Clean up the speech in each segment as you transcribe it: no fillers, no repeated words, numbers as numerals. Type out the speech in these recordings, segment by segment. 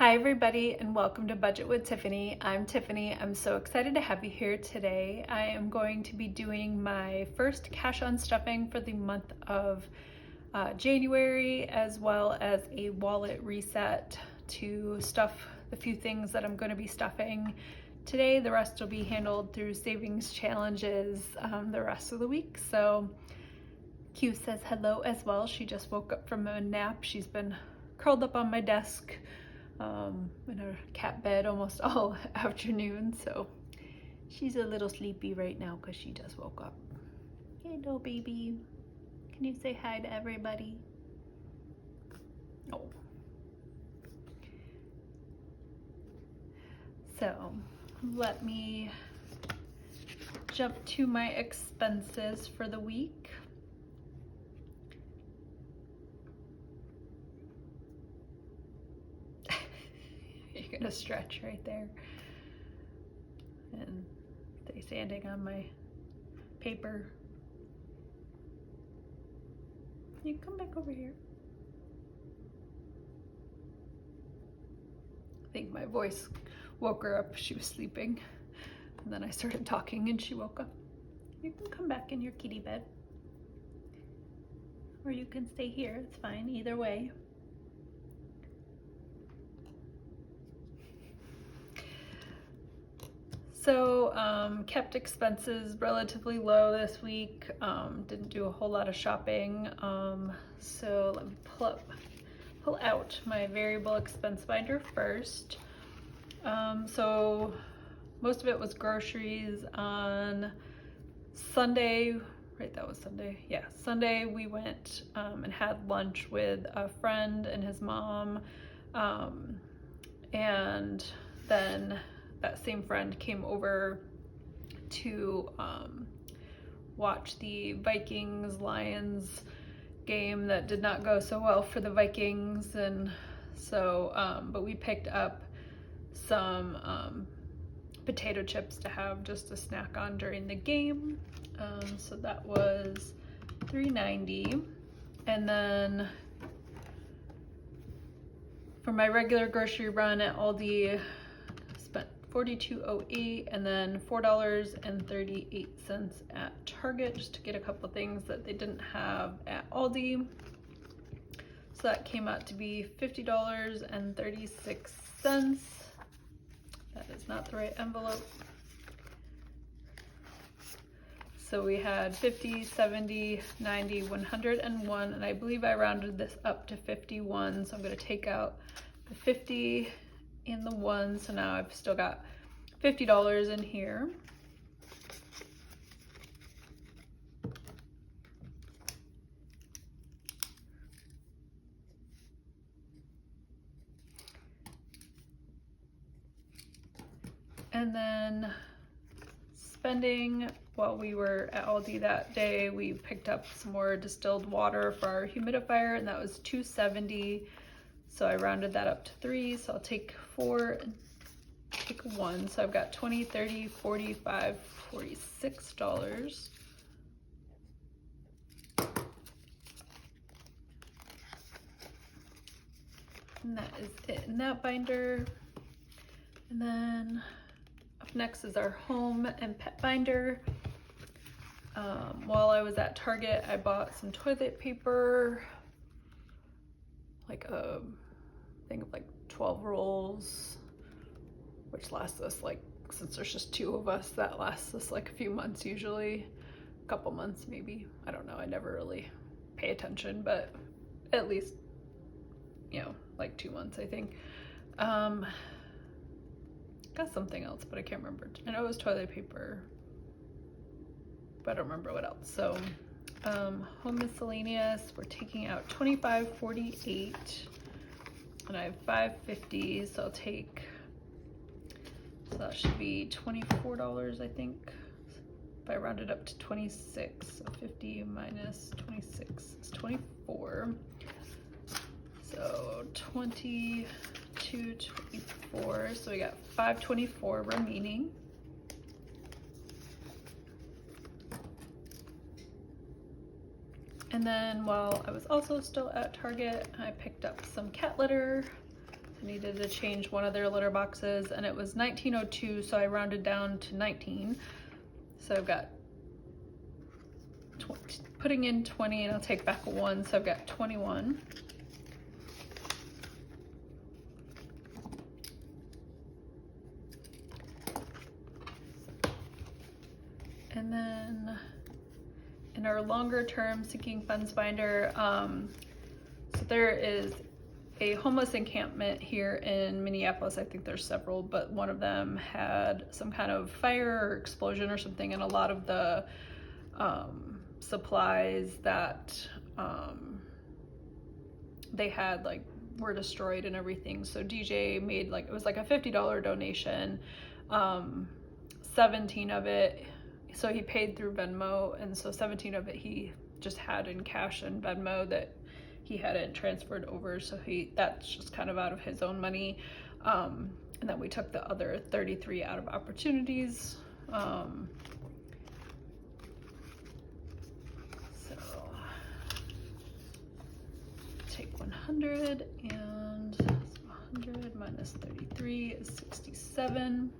Hi everybody and welcome to Budget with Tiffany. I'm Tiffany. I'm so excited to have you here today. I am going to be doing my first cash on stuffing for the month of January, as well as a wallet reset to stuff the few things that I'm going to be stuffing today. The rest will be handled through savings challenges the rest of the week. So Q says hello as well. She just woke up from a nap. She's been curled up on my desk in her cat bed almost all afternoon, so she's a little sleepy right now because she just woke up. Hello baby, can you say hi to everybody? Oh. So let me jump to my expenses for the week. You're gonna stretch right there and stay standing on my paper. You can come back over here. I think my voice woke her up. She was sleeping, and then I started talking and she woke up. You can come back in your kitty bed, or you can stay here. It's fine either way. So kept expenses relatively low this week. Didn't do a whole lot of shopping. So let me pull out my variable expense binder first. So most of it was groceries. On Sunday, right, that was Sunday. Yeah, Sunday we went and had lunch with a friend and his mom. And then that same friend came over to watch the Vikings-Lions game that did not go so well for the Vikings, and so but we picked up some potato chips to have just a snack on during the game. So that was $3.90, and then for my regular grocery run at Aldi, spent $42.08, and then $4.38 at Target just to get a couple things that they didn't have at Aldi. So that came out to be $50.36. That is not the right envelope. So we had 50, 70, 90, 101, and I believe I rounded this up to 51. So I'm going to take out the 50 in the one, so now I've still got $50 in here. And then spending, while we were at Aldi that day, we picked up some more distilled water for our humidifier, and that was $2.70. So I rounded that up to 3, so I'll take 4 and take 1. So I've got $20, $30, $45, $46. And that is it in that binder. And then up next is our home and pet binder. While I was at Target, I bought some toilet paper, like a thing of like 12 rolls, which lasts us, like, since there's just 2 of us, that lasts us like a few months usually, a couple months maybe. I don't know, I never really pay attention, but at least, you know, like 2 months I think. Got something else, but I can't remember. I know it was toilet paper, but I don't remember what else. So home miscellaneous, we're taking out $25.48, and I have $5.50, so I'll take, so that should be $24, I think, if I round it up to 26. So 50 minus 26 is 24, so 22.24, so we got $5.24 remaining. And then while I was also still at Target, I picked up some cat litter. I needed to change one of their litter boxes, and it was 1902, so I rounded down to 19. So I've got putting in 20, and I'll take back a 1, so I've got 21. And then in our longer term sinking funds binder, so there is a homeless encampment here in Minneapolis. I think there's several, but one of them had some kind of fire or explosion or something, and a lot of the supplies that they had like were destroyed and everything. So DJ made like, it was like a $50 donation, 17 of it, so he paid through Venmo, and so 17 of it he just had in cash and Venmo that he hadn't transferred over, so that's just kind of out of his own money. And then we took the other 33 out of opportunities. So take 100, and 100 minus 33 is 67.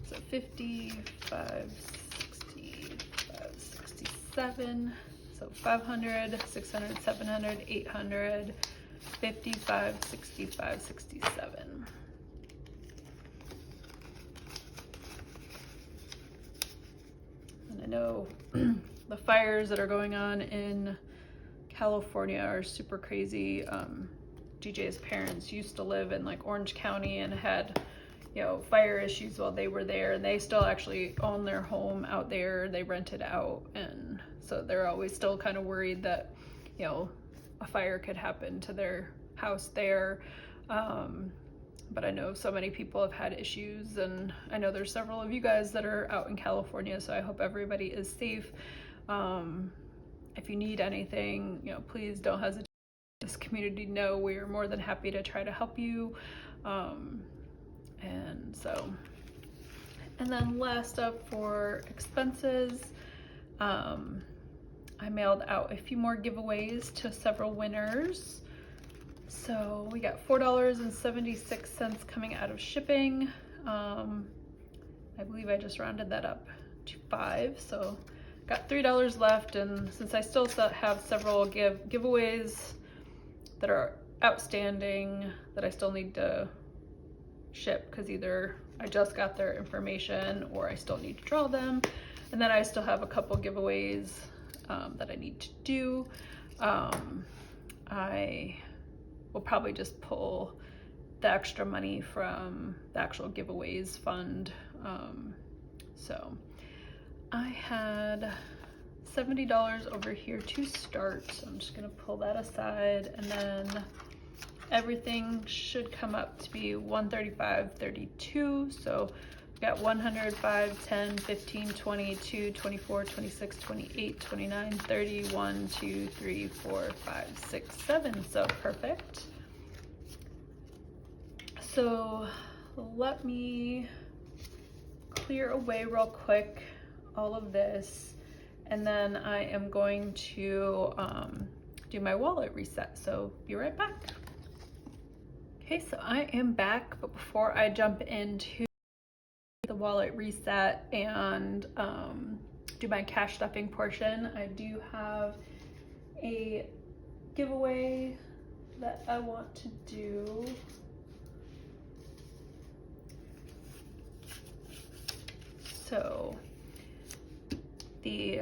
So 55, 65, 67. So 500, 600, 700, 800, 55, 65, 67. And I know the fires that are going on in California are super crazy. DJ's parents used to live in like Orange County and had, you know, fire issues while they were there, and they still actually own their home out there. They rent it out, and so they're always still kind of worried that, you know, a fire could happen to their house there. But I know so many people have had issues, and I know there's several of you guys that are out in California, so I hope everybody is safe. If you need anything, you know, please don't hesitate to let this community know. We are more than happy to try to help you. And then last up for expenses, I mailed out a few more giveaways to several winners. So we got $4.76 coming out of shipping. I believe I just rounded that up to 5, so got $3 left. And since I still have several giveaways that are outstanding that I still need to ship, because either I just got their information or I still need to draw them, and then I still have a couple giveaways that I need to do. I will probably just pull the extra money from the actual giveaways fund. So I had $70 over here to start, so I'm just gonna pull that aside, and then everything should come up to be $135.32. So we got 100, 5, 10, 15, 22, 24, 26, 28, 29, 30, 1, 2, 3, 4, 5, 6, 7. So perfect. So let me clear away real quick all of this, and then I am going to do my wallet reset. So be right back. Okay, so I am back, but before I jump into the wallet reset and do my cash stuffing portion, I do have a giveaway that I want to do. So the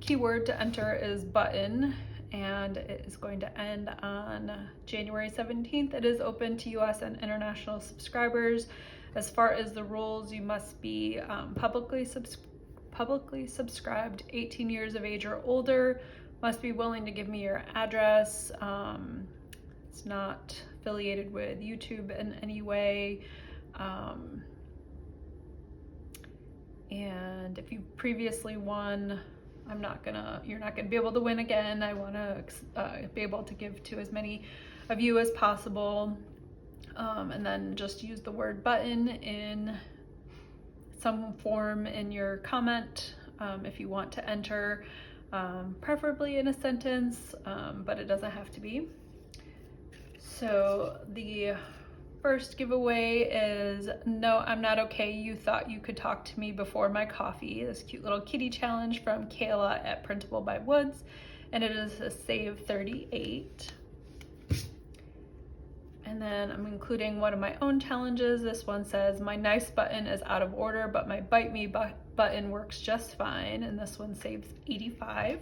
keyword to enter is button, and it is going to end on January 17th. It is open to US and international subscribers. As far as the rules, you must be publicly subscribed, 18 years of age or older, must be willing to give me your address. It's not affiliated with YouTube in any way. And if you previously won, you're not gonna be able to win again. I wanna be able to give to as many of you as possible. And then just use the word button in some form in your comment if you want to enter, preferably in a sentence, but it doesn't have to be. So the first giveaway is No, I'm Not Okay, You Thought You Could Talk to Me Before My Coffee. This cute little kitty challenge from Kayla at Printable by Woods, and it is a save 38. And then I'm including one of my own challenges. This one says, my nice button is out of order, but my bite me button works just fine. And this one saves 85.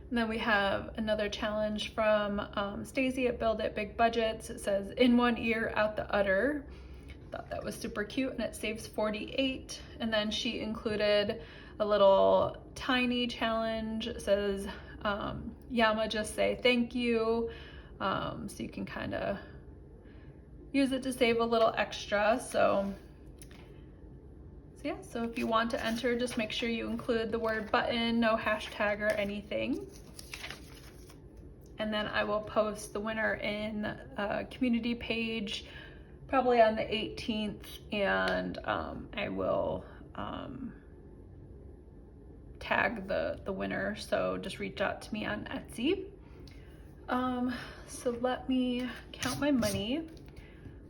And then we have another challenge from Stacey at Build It Big Budgets. It says, in one ear, out the udder. Thought that was super cute, and it saves 48. And then she included a little tiny challenge. It says, Yama, just say thank you. So you can kind of use it to save a little extra. So yeah, so if you want to enter, just make sure you include the word button, no hashtag or anything. And then I will post the winner in a community page probably on the 18th, and I will tag the winner. So just reach out to me on Etsy. So let me count my money.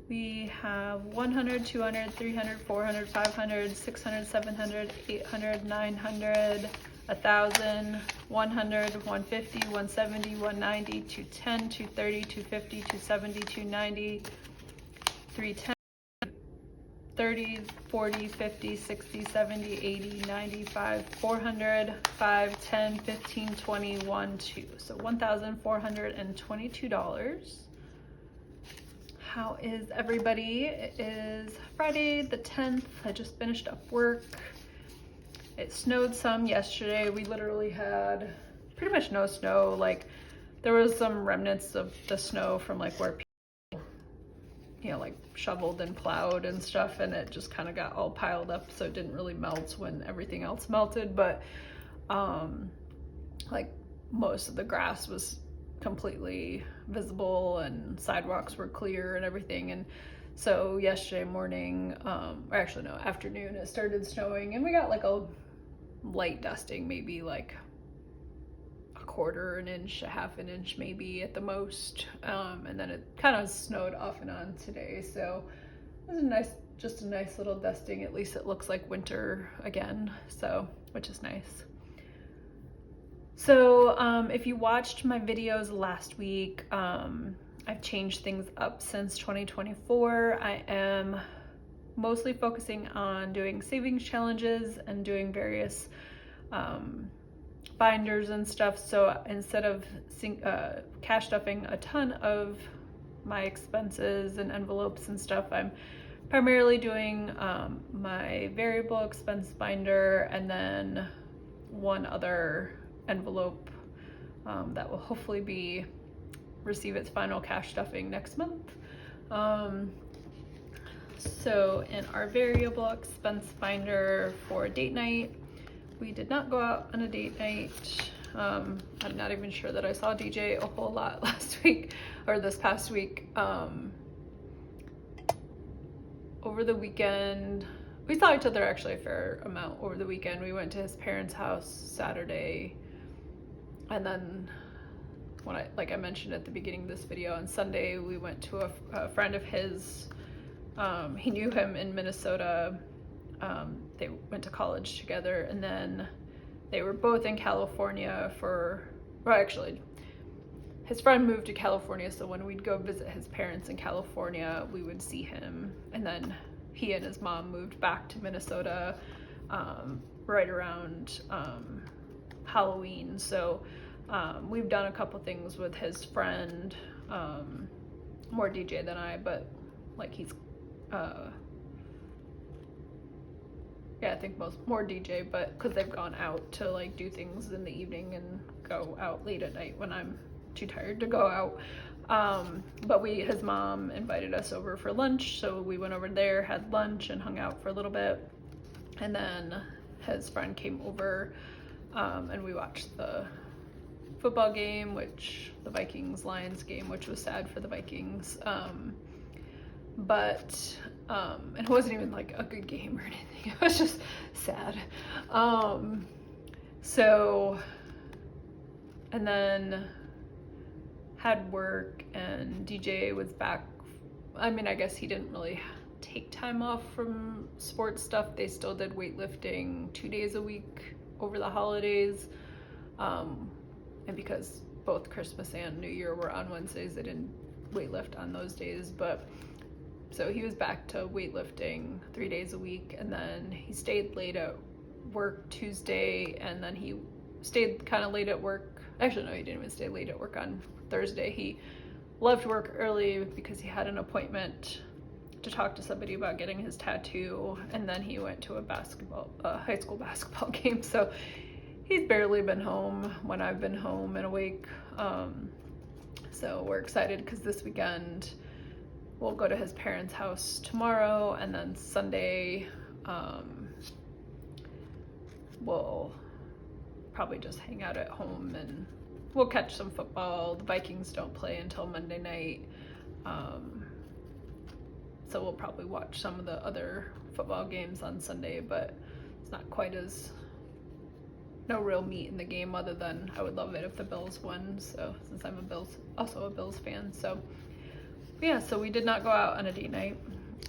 We have 100, 200, 300, 400, 500, 600, 700, 800, 900, 1,000, 100, 150, 170, 190, 210, 230, 250, 270, 290, 310, 30, 40, 50, 60, 70, 80, 95, 400, 5, 10, 15, 20, 1, 2. So $1,422. How is everybody? It is Friday the 10th. I just finished up work. It snowed some yesterday. We literally had pretty much no snow. Like, there was some remnants of the snow from like where people, like shoveled and plowed and stuff, and it just kind of got all piled up, so it didn't really melt when everything else melted. But like most of the grass was completely visible and sidewalks were clear and everything. And so yesterday morning, or actually no, afternoon, it started snowing, and we got like a light dusting, maybe like a quarter an inch, a half an inch maybe at the most, and then it kind of snowed off and on today. So it was just a nice little dusting. At least it looks like winter again, so, which is nice. So if you watched my videos last week, I've changed things up since 2024. I am mostly focusing on doing savings challenges and doing various binders and stuff. So instead of cash stuffing a ton of my expenses and envelopes and stuff, I'm primarily doing my variable expense binder and then one other envelope that will hopefully receive its final cash stuffing next month. So in our variable expense binder for date night, we did not go out on a date night. I'm not even sure that I saw DJ a whole lot last week or this past week. Over the weekend, we saw each other actually a fair amount over the weekend. We went to his parents' house Saturday, and then like I mentioned at the beginning of this video, on Sunday we went to a friend of his. He knew him in Minnesota. They went to college together, and then they were both in California actually, his friend moved to California, so when we'd go visit his parents in California, we would see him. And then he and his mom moved back to Minnesota right around Halloween. So we've done a couple things with his friend, more DJ than I, but like he's I think more DJ, but because they've gone out to like do things in the evening and go out late at night when I'm too tired to go out. But his mom invited us over for lunch, so we went over there, had lunch, and hung out for a little bit. And then his friend came over, and we watched the football game, the Vikings-Lions game, which was sad for the Vikings. But it wasn't even like a good game or anything. It was just sad. So, and then had work, and DJ was back. I mean, I guess he didn't really take time off from sports stuff. They still did weightlifting 2 days a week over the holidays. And because both Christmas and New Year were on Wednesdays, they didn't weightlift on those days. But so he was back to weightlifting 3 days a week, and then he stayed late at work Tuesday, and then he stayed kind of late at work. Actually, no, he didn't even stay late at work on Thursday. He left work early because he had an appointment to talk to somebody about getting his tattoo, and then he went to a high school basketball game. So he's barely been home when I've been home and awake. So we're excited because this weekend we'll go to his parents' house tomorrow, and then Sunday we'll probably just hang out at home and we'll catch some football. The Vikings don't play until Monday night. So we'll probably watch some of the other football games on Sunday, but it's not quite as, no real meat in the game other than I would love it if the Bills won. So since I'm also a Bills fan. So yeah, so we did not go out on a date night.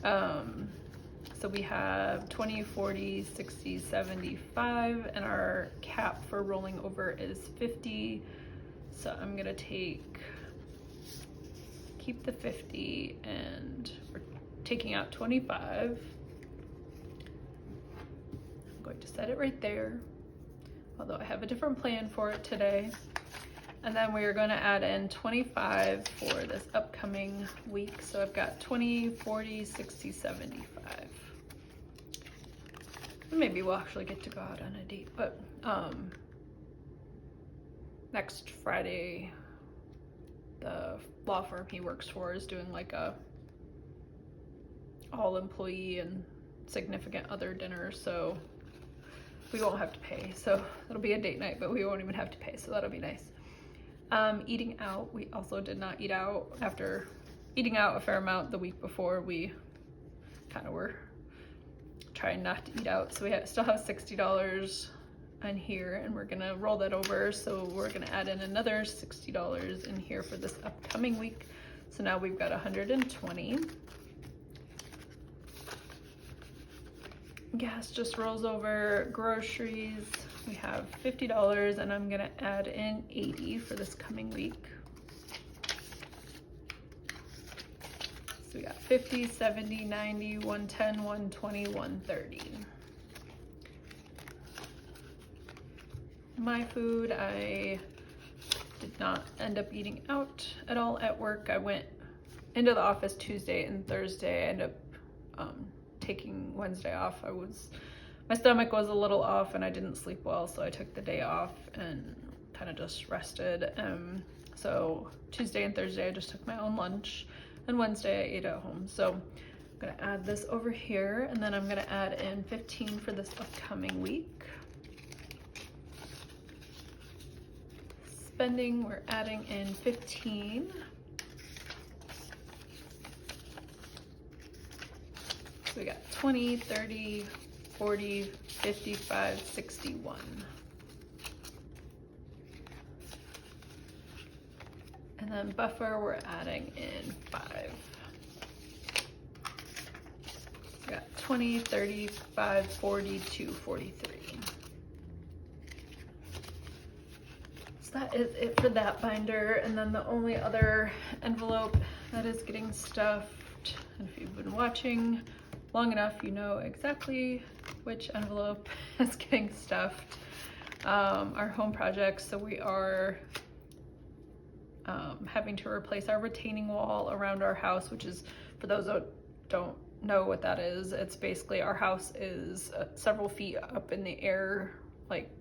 So we have 20, 40, 60, 75, and our cap for rolling over is 50. So I'm gonna keep the 50, and we're taking out 25. I'm going to set it right there, although I have a different plan for it today. And then we are going to add in 25 for this upcoming week. So I've got 20, 40, 60, 75. Maybe we'll actually get to go out on a date, but next Friday, the law firm he works for is doing like a all employee and significant other dinner, so we won't have to pay. So it'll be a date night, but we won't even have to pay, so that'll be nice. Eating out, we also did not eat out. After eating out a fair amount the week before, we kind of were trying not to eat out. So we still have $60 on here, and we're gonna roll that over. So we're gonna add in another $60 in here for this upcoming week. So now we've got 120. Gas just rolls over. Groceries, we have $50, and I'm gonna add in 80 for this coming week. So we got 50, 70, 90, 110, 120, 130. My food, I did not end up eating out at all at work. I went into the office Tuesday and Thursday. I ended up taking Wednesday off. My stomach was a little off and I didn't sleep well, so I took the day off and kind of just rested. So Tuesday and Thursday I just took my own lunch, and Wednesday I ate at home. So I'm gonna add this over here, and then I'm gonna add in 15 for this upcoming week. Spending, we're adding in 15. So we got 20, 30, 40, 55, 61. And then buffer, we're adding in 5. We got 20, 35, 42, 43. So that is it for that binder. And then the only other envelope that is getting stuffed, and if you've been watching long enough, you know exactly which envelope is getting stuffed. Our home projects, so we are having to replace our retaining wall around our house, which is, for those that don't know what that is, it's basically our house is several feet up in the air, like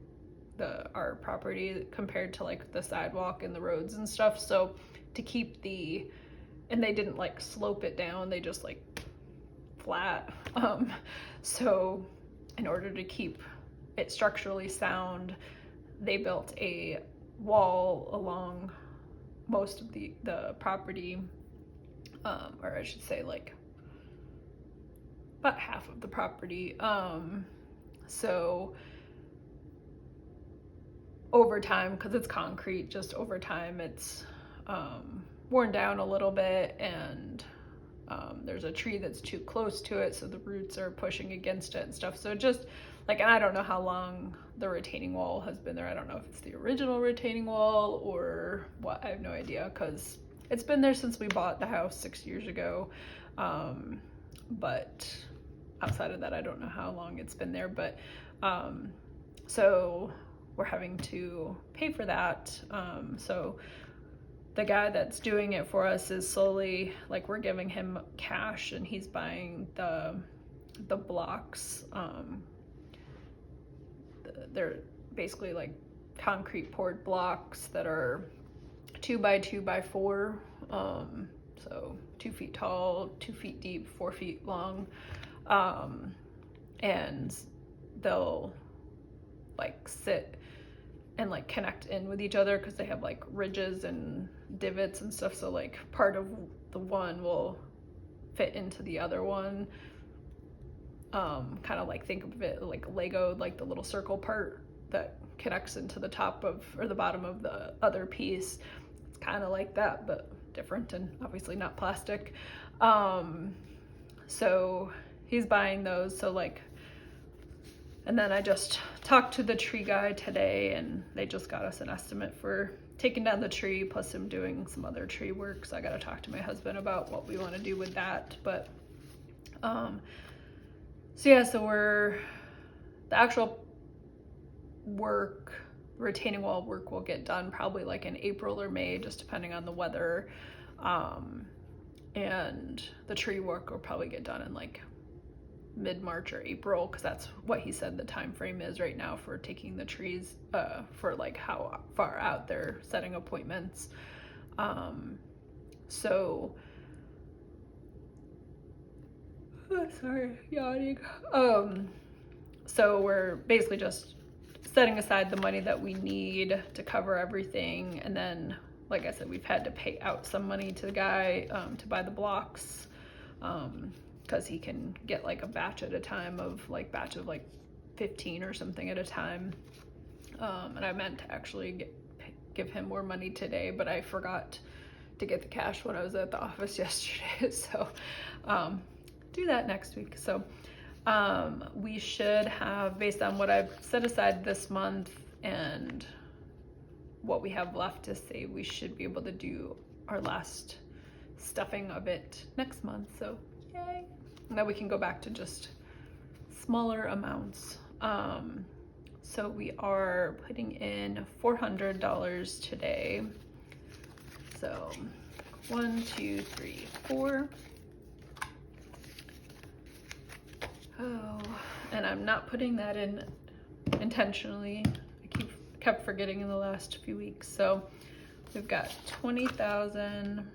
our property, compared to like the sidewalk and the roads and stuff. So to keep and they didn't like slope it down, they just like flat. So in order to keep it structurally sound, they built a wall along most of the property, or I should say like about half of the property. So over time, because it's concrete, just over time it's worn down a little bit, and there's a tree that's too close to it, so the roots are pushing against it and stuff. So just like, and I don't know how long the retaining wall has been there. I don't know if it's the original retaining wall or what. I have no idea, because it's been there since we bought the house 6 years ago. But outside of that, I don't know how long it's been there. But so we're having to pay for that. So the guy that's doing it for us is solely like, we're giving him cash and he's buying the blocks. They're basically like concrete poured blocks that are 2 by 2 by 4, so 2 feet tall, 2 feet deep, 4 feet long, and they'll like sit and like connect in with each other because they have like ridges and divots and stuff, so like part of the one will fit into the other one. Kind of like, think of it like Lego, like the little circle part that connects into the top of, or the bottom of the other piece. It's kind of like that, but different, and obviously not plastic. So he's buying those. So like, and then I just talked to the tree guy today, and they just got us an estimate for taking down the tree, plus him doing some other tree work. So I got to talk to my husband about what we want to do with that. But so yeah, so the actual work, retaining wall work, will get done probably like in April or May, just depending on the weather. And the tree work will probably get done in like mid-March or April, because that's what he said the time frame is right now for taking the trees, for like how far out they're setting appointments. So sorry, yawning. So we're basically just setting aside the money that we need to cover everything, and then, like I said, we've had to pay out some money to the guy to buy the blocks, because he can get like a batch at a time of like 15 or something at a time. And I meant to actually give him more money today, but I forgot to get the cash when I was at the office yesterday. So do that next week. So we should have, based on what I've set aside this month and what we have left to save, we should be able to do our last stuffing of it next month. So yay. Now we can go back to just smaller amounts. So we are putting in $400 today. So 1, 2, 3, 4. Oh, and I'm not putting that in intentionally. I kept forgetting in the last few weeks. So we've got 20,000,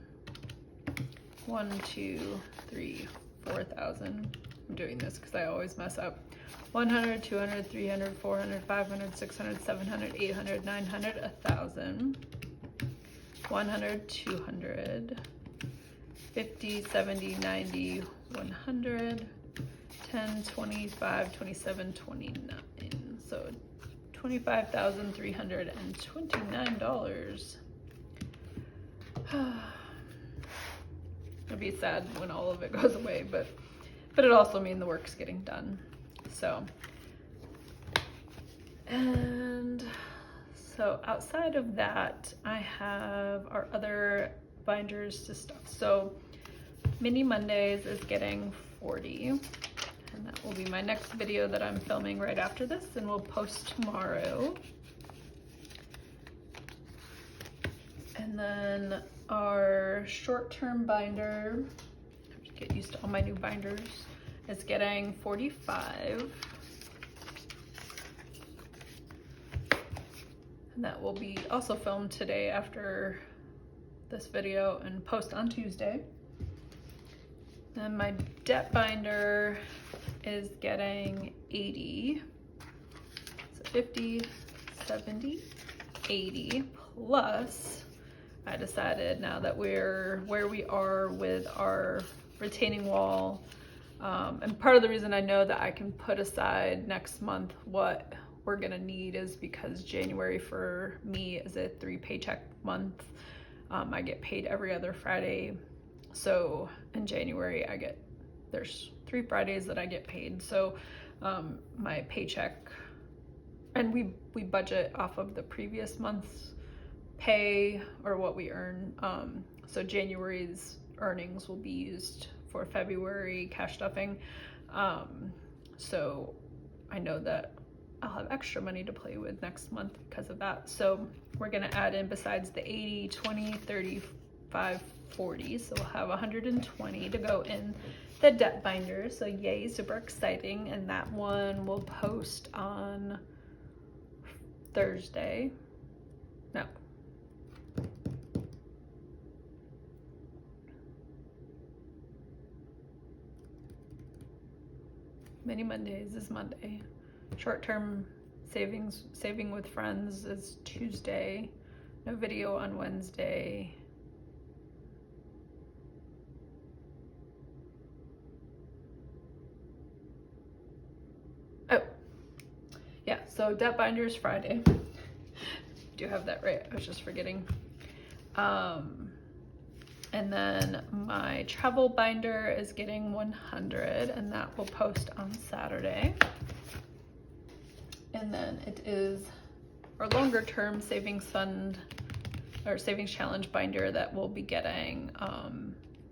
1, 2, 3, 4,000. I'm doing this because I always mess up. 100, 200, 300, 400, 500, 600, 700, 800, 900, 1,000, 100, 200, 50, 70, 90, 100, 10, 25, 27, 29. So $25,329. It'll be sad when all of it goes away, but it also means the work's getting done. So, and so outside of that, I have our other binders to stuff. So Mini Mondays is getting 40, and that will be my next video that I'm filming right after this, and we'll post tomorrow. And then our short-term binder, I have to get used to all my new binders, is getting 45. And that will be also filmed today after this video and post on Tuesday. Then my debt binder is getting 80. So 50, 70, 80, plus I decided, now that we're where we are with our retaining wall, and part of the reason I know that I can put aside next month what we're gonna need is because January for me is a 3 paycheck month. I get paid every other Friday. So in January, there's 3 Fridays that I get paid. So my paycheck, and we budget off of the previous month's pay or what we earn. So January's earnings will be used for February cash stuffing. So I know that I'll have extra money to play with next month because of that. So we're gonna add in, besides the 80, 20, 35, 40, so we'll have 120 to go in the debt binder. So yay, super exciting. And that one will post on Thursday. No. Many Mondays is Monday. Short-term saving with friends is Tuesday. No video on Wednesday. Oh, yeah, so debt binder is Friday. Do have that right, I was just forgetting. And then my travel binder is getting 100, and that will post on Saturday. And then it is our longer term savings fund or savings challenge binder that will be getting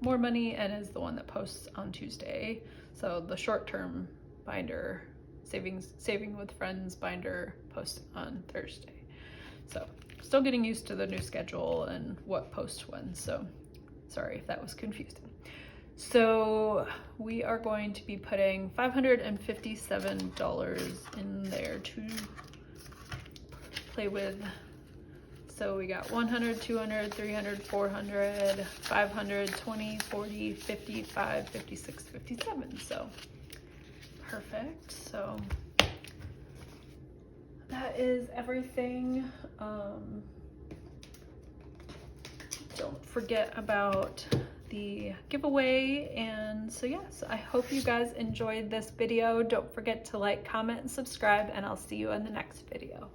more money, and is the one that posts on Tuesday. So the short term binder, saving with friends binder, posts on Thursday. So still getting used to the new schedule and what posts when. So sorry if that was confusing. So we are going to be putting $557 in there to play with. So we got 100, 200, 300, 400, 500, 20, 40, 55, 56, 57. So perfect. So that is everything. Don't forget about the giveaway. And so yes, I hope you guys enjoyed this video. Don't forget to like, comment, and subscribe, and I'll see you in the next video.